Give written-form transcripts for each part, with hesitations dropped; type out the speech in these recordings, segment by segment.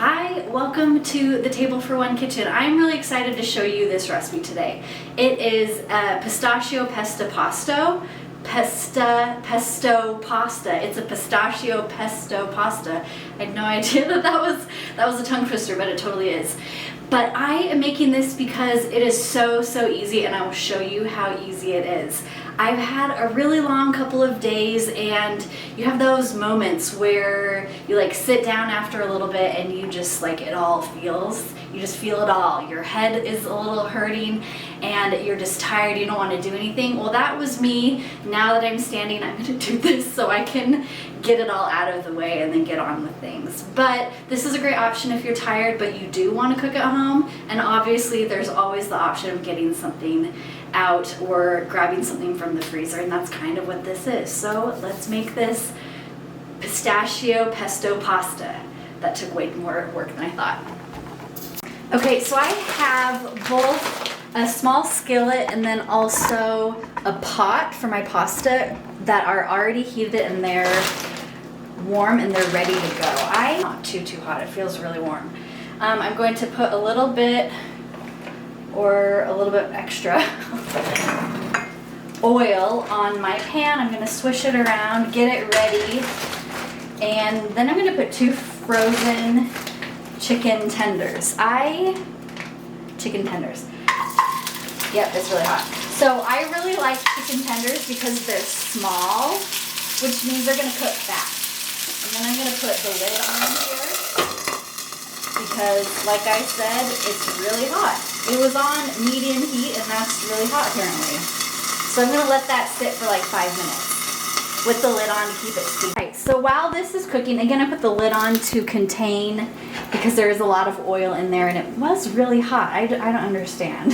Hi, welcome to the Table for One kitchen. I'm really excited to show you this recipe today. It is a pistachio pesto pasta. Pesto pasta. It's a pistachio pesto pasta. I had no idea that was a tongue twister, but it totally is. But I am making this because it is so easy, and I will show you how easy it is. I've had a really long couple of days, and you have those moments where you like sit down after a little bit and you just like you just feel it all. Your head is a little hurting and you're just tired, you don't want to do anything. Well, that was me. Now that I'm standing, I'm going to do this so I can get it all out of the way and then get on with things. But this is a great option if you're tired but you do want to cook at home, and obviously there's always the option of getting something out or grabbing something from the freezer, and that's kind of what this is. So let's make this pistachio pesto pasta. That took way more work than I thought. Okay, so I have both a small skillet and then also a pot for my pasta that are already heated and they're warm and they're ready to go. Not too hot, it feels really warm. I'm going to put a little bit or a little bit extra oil on my pan. I'm going to swish it around, get it ready, and then I'm going to put 2 frozen chicken tenders. Chicken tenders. Yep, it's really hot. So I really like chicken tenders because they're small, which means they're going to cook fast. And then I'm going to put the lid on here because, like I said, it's really hot. It was on medium heat, and that's really hot apparently. So I'm going to let that sit for like 5 minutes with the lid on to keep it steamy. Right, so while this is cooking, again, I put the lid on to contain because there is a lot of oil in there and it was really hot. I don't understand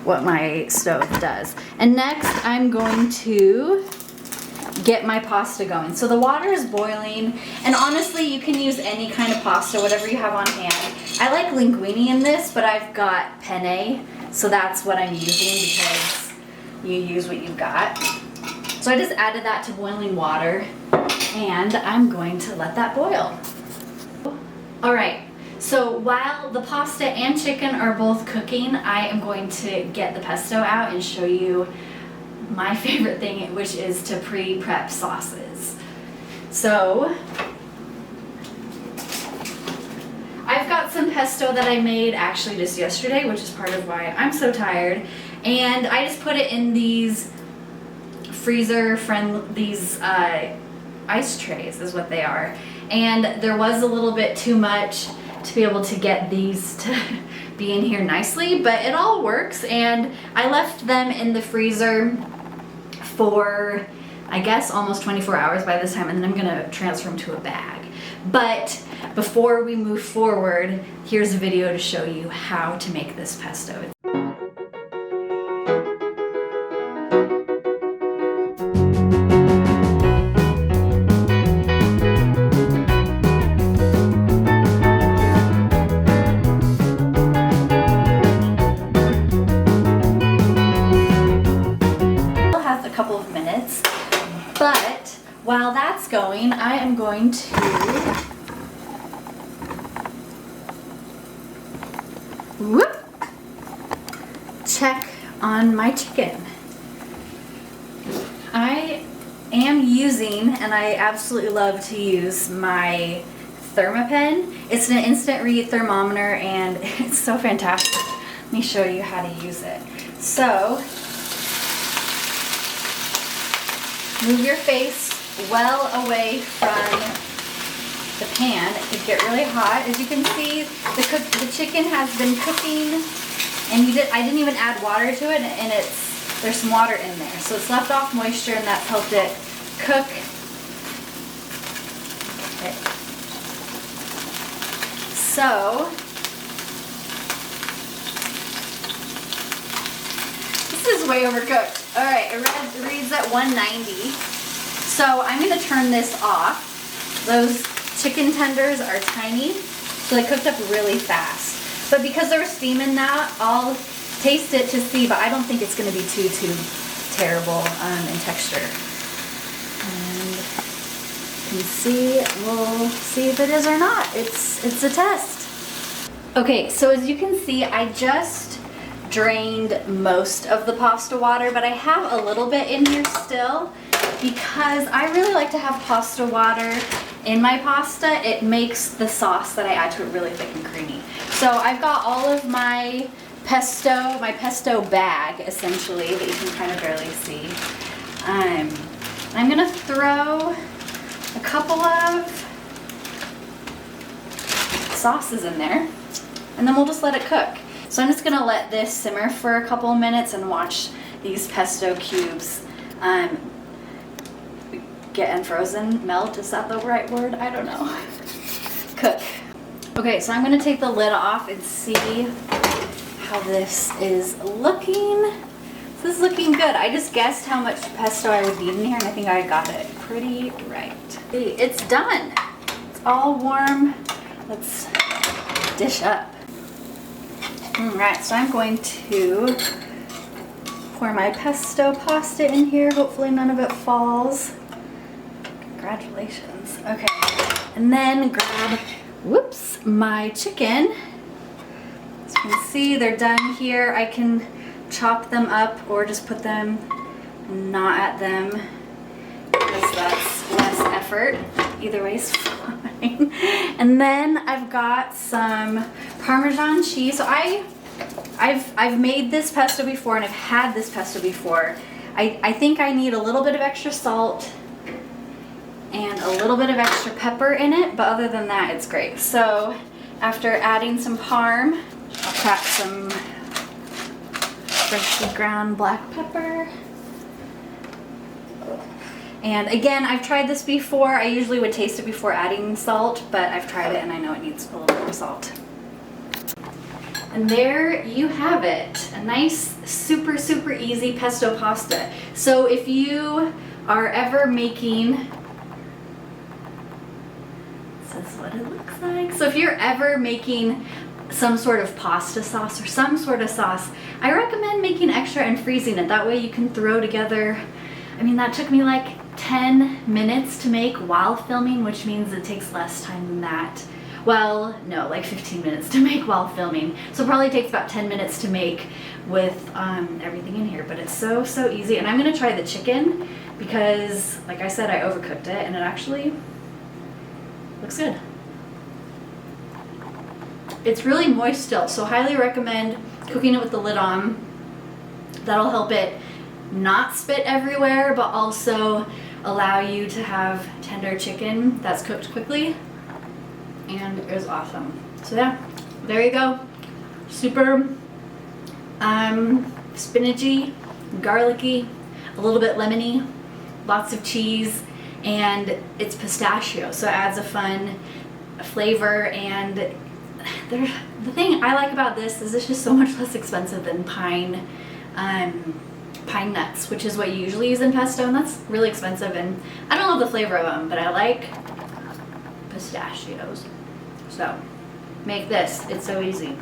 what my stove does. And next I'm going to get my pasta going. So the water is boiling, and honestly you can use any kind of pasta, whatever you have on hand. I like linguine in this, but I've got penne, so that's what I'm using because you use what you've got. So I just added that to boiling water, and I'm going to let that boil. Alright, so while the pasta and chicken are both cooking, I am going to get the pesto out and show you my favorite thing, which is to pre-prep sauces. So I've got some pesto that I made actually just yesterday, which is part of why I'm so tired, and I just put it in these freezer these ice trays is what they are, and there was a little bit too much to be able to get these to be in here nicely, but it all works, and I left them in the freezer for I guess almost 24 hours by this time, and then I'm gonna transfer them to a bag. But before we move forward, here's a video to show you how to make this pesto. But while that's going, I am going to check on my chicken. I am using, and I absolutely love to use, my Thermapen. It's an instant read thermometer and it's so fantastic. Let me show you how to use it. So move your face well away from the pan. It could get really hot. As you can see, the chicken has been cooking, and I didn't even add water to it, and there's some water in there. So it's left off moisture, and that's helped it cook. Okay. So this is way overcooked. Alright, it reads at 190. So I'm going to turn this off. Those chicken tenders are tiny, so they cooked up really fast. But because there's steam in that, I'll taste it to see, but I don't think it's going to be too terrible in texture. And you can see, we'll see if it is or not. It's a test. Okay, so as you can see, I just drained most of the pasta water, but I have a little bit in here still because I really like to have pasta water in my pasta. It makes the sauce that I add to it really thick and creamy. So I've got all of my pesto bag, essentially, that you can kind of barely see. I'm gonna throw a couple of sauces in there, and then we'll just let it cook. So I'm just gonna let this simmer for a couple of minutes and watch these pesto cubes get unfrozen, melt, is that the right word? I don't know. Cook. Okay, so I'm gonna take the lid off and see how this is looking. This is looking good. I just guessed how much pesto I would need in here, and I think I got it pretty right. It's done. It's all warm. Let's dish up. All right, so I'm going to pour my pesto pasta in here. Hopefully none of it falls. Congratulations. Okay, and then grab, whoops, my chicken. As you can see, they're done here. I can chop them up or just put them not at them because that's less effort. Either way is fine. And then I've got some Parmesan cheese. So I've made this pesto before and I've had this pesto before. I think I need a little bit of extra salt and a little bit of extra pepper in it, but other than that, it's great. So after adding some parm, I'll crack some freshly ground black pepper. And again, I've tried this before. I usually would taste it before adding salt, but I've tried it and I know it needs a little more salt. And there you have it. A nice, super, super easy pesto pasta. So if you are ever making, this is what it looks like. So if you're ever making some sort of pasta sauce or some sort of sauce, I recommend making extra and freezing it. That way you can throw together, I mean, that took me like 10 minutes to make while filming, which means it takes less time than that. Well, no, like 15 minutes to make while filming. So it probably takes about 10 minutes to make with everything in here, but it's so, so easy. And I'm gonna try the chicken because, like I said, I overcooked it and it actually looks good. It's really moist still, so highly recommend cooking it with the lid on. That'll help it not spit everywhere, but also allow you to have tender chicken that's cooked quickly and is awesome. So yeah, there you go. Super spinachy, garlicky, a little bit lemony, lots of cheese, and it's pistachio, so it adds a fun flavor. And the thing I like about this is it's just so much less expensive than pine nuts, which is what you usually use in pesto, and that's really expensive, and I don't love the flavor of them, but I like pistachios. So make this, it's so easy.